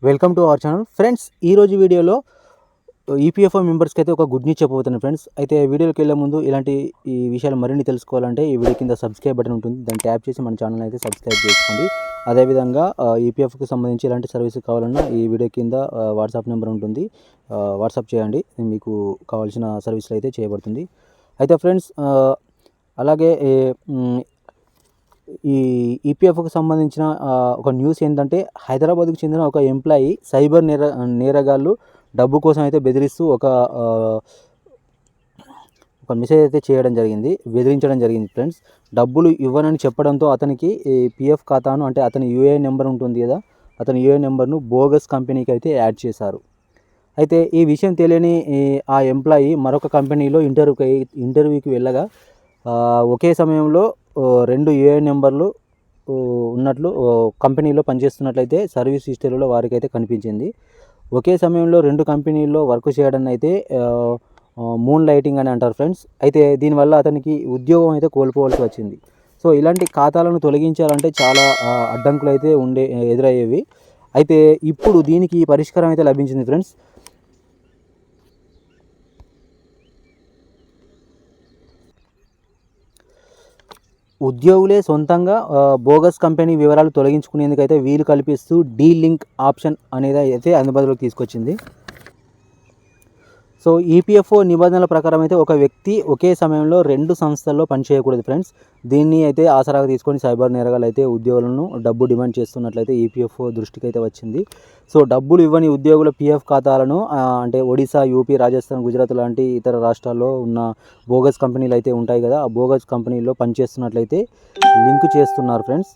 Welcome to our channel friends. ఈరోజు వీడియోలో EPFO మెంబర్స్కి అయితే ఒక గుడ్ న్యూస్ చెప్పబోతున్నాను ఫ్రెండ్స్. అయితే వీడియోకి వెళ్ళే ముందు ఇలాంటి ఈ విషయాలు మరిన్ని తెలుసుకోవాలంటే ఈ వీడియో కింద సబ్స్క్రైబ్ బటన్ ఉంటుంది, దాన్ని ట్యాప్ చేసి మన ఛానల్ అయితే సబ్స్క్రైబ్ చేసుకోండి. అదేవిధంగా ఈపీఎఫ్కి సంబంధించి ఎలాంటి సర్వీస్ కావాలన్నా ఈ వీడియో కింద వాట్సాప్ నెంబర్ ఉంటుంది, వాట్సాప్ చేయండి, మీకు కావాల్సిన సర్వీసులు అయితే చేయబడుతుంది. అయితే ఫ్రెండ్స్ అలాగే ఈ ఈపీఎఫ్కి సంబంధించిన ఒక న్యూస్ ఏంటంటే, హైదరాబాద్కు చెందిన ఒక ఎంప్లాయీ సైబర్ నేరగాళ్ళు డబ్బు కోసం అయితే బెదిరిస్తూ ఒక మెసేజ్ అయితే బెదిరించడం జరిగింది ఫ్రెండ్స్. డబ్బులు ఇవ్వనని చెప్పడంతో అతనికి పిఎఫ్ ఖాతాను, అంటే అతని యూఏఎన్ నెంబర్ ఉంటుంది కదా, అతని యూఏఎన్ నెంబర్ను బోగస్ కంపెనీకి అయితే యాడ్ చేశారు. అయితే ఈ విషయం తెలియని ఆ ఎంప్లాయీ మరొక కంపెనీలో ఇంటర్వ్యూకి వెళ్ళగా ఒకే సమయంలో 2 యూఏఎన్ నెంబర్లు ఉన్నట్లు కంపెనీలో పనిచేస్తున్నట్లయితే సర్వీస్ హిస్టరీలో వారికైతే కనిపించింది. ఒకే సమయంలో 2 కంపెనీల్లో వర్క్ చేయడం అయితే మూన్ లైటింగ్ అని అంటారు ఫ్రెండ్స్. అయితే దీనివల్ల అతనికి ఉద్యోగం అయితే కోల్పోవాల్సి వచ్చింది. సో ఇలాంటి ఖాతాలను తొలగించాలంటే చాలా అడ్డంకులు అయితే ఎదురయ్యేవి. అయితే ఇప్పుడు దీనికి పరిష్కారం అయితే లభించింది ఫ్రెండ్స్. ఉద్యోగులే సొంతంగా బోగస్ కంపెనీ వివరాలు తొలగించుకునేందుకైతే వీలు కల్పిస్తూ డీ లింక్ ఆప్షన్ అనేది అయితే అందుబాటులోకి తీసుకొచ్చింది. సో ఈపీఎఫ్ఓ నిబంధనల ప్రకారం అయితే ఒక వ్యక్తి ఒకే సమయంలో 2 సంస్థల్లో పనిచేయకూడదు ఫ్రెండ్స్. దీన్ని అయితే ఆసరాగా తీసుకొని సైబర్ నేరగాళ్ళు అయితే ఉద్యోగులను డబ్బు డిమాండ్ చేస్తున్నట్లయితే ఈపీఎఫ్ఓ దృష్టికి అయితే వచ్చింది. సో డబ్బులు ఇవ్వని ఉద్యోగుల పీఎఫ్ ఖాతాలను అంటే ఒడిశా, యూపీ, రాజస్థాన్, గుజరాత్ లాంటి ఇతర రాష్ట్రాల్లో ఉన్న బోగస్ కంపెనీలు అయితే ఉంటాయి కదా, ఆ బోగస్ కంపెనీల్లో పనిచేస్తున్నట్లయితే లింక్ చేస్తున్నారు ఫ్రెండ్స్.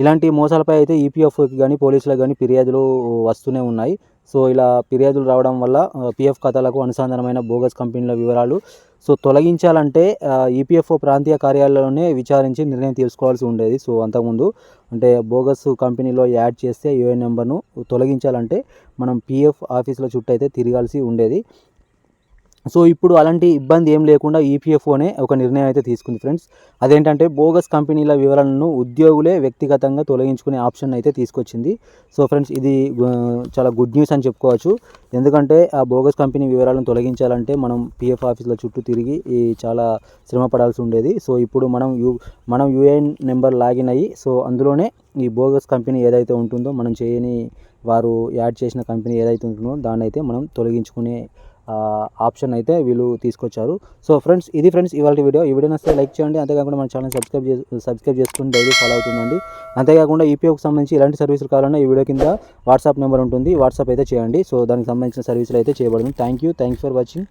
ఇలాంటి మోసాలపై అయితే ఈపీఎఫ్ఓకి కానీ పోలీసులకు కానీ ఫిర్యాదులు వస్తూనే ఉన్నాయి. సో ఇలా ఫిర్యాదులు రావడం వల్ల పీఎఫ్ ఖాతాలకు అనుసంధానమైన బోగస్ కంపెనీల వివరాలు తొలగించాలంటే ఈపీఎఫ్ఓ ప్రాంతీయ కార్యాలయంలోనే విచారించి నిర్ణయం తీసుకోవాల్సి ఉండేది. సో అంతకుముందు అంటే బోగస్ కంపెనీలో యాడ్ చేస్తే యూఏఎన్ నెంబర్ను తొలగించాలంటే మనం పీఎఫ్ ఆఫీసుల చుట్టూ అయితే తిరగాల్సి ఉండేది. సో ఇప్పుడు అలాంటి ఇబ్బంది ఏం లేకుండా ఈపీఎఫ్ఓనే ఒక నిర్ణయం అయితే తీసుకుంది ఫ్రెండ్స్. అదేంటంటే బోగస్ కంపెనీల వివరాలను ఉద్యోగులే వ్యక్తిగతంగా తొలగించుకునే ఆప్షన్ అయితే తీసుకొచ్చింది. సో ఫ్రెండ్స్ ఇది చాలా గుడ్ న్యూస్ అని చెప్పుకోవచ్చు. ఎందుకంటే ఆ బోగస్ కంపెనీ వివరాలను తొలగించాలంటే మనం పీఎఫ్ ఆఫీసుల చుట్టూ తిరిగి చాలా శ్రమ పడాల్సి ఉండేది. సో ఇప్పుడు మనం యూఏఎన్ నెంబర్ లాగిన్ అయ్యి సో అందులోనే ఈ బోగస్ కంపెనీ ఏదైతే ఉంటుందో, మనం చేయని వారు యాడ్ చేసిన కంపెనీ ఏదైతే ఉంటుందో దాన్ని అయితే మనం తొలగించుకునే ఆప్షన్ అయితే వీళ్ళు తీసుకొచ్చారు. సో ఫ్రెండ్స్ ఇది ఫ్రెండ్స్ ఇవాళ వీడియో. ఈ వీడియో నచ్చితే లైక్ చేయండి, అంతేకాకుండా మన ఛానల్ సబ్స్క్రైబ్ చేసుకుని డైలీ ఫాలో అవుతుందండి. అంతేకాకుండా ఈపీఎఫ్కి సంబంధించి ఎలాంటి సర్వీసులు కావాలన్నా ఈ వీడియో కింద వాట్సాప్ నెంబర్ ఉంటుంది, వాట్సాప్ అయితే చేయండి. సో దానికి సంబంధించిన సర్వీసులు అయితే చేయబడుతుంది. Thank you for watching.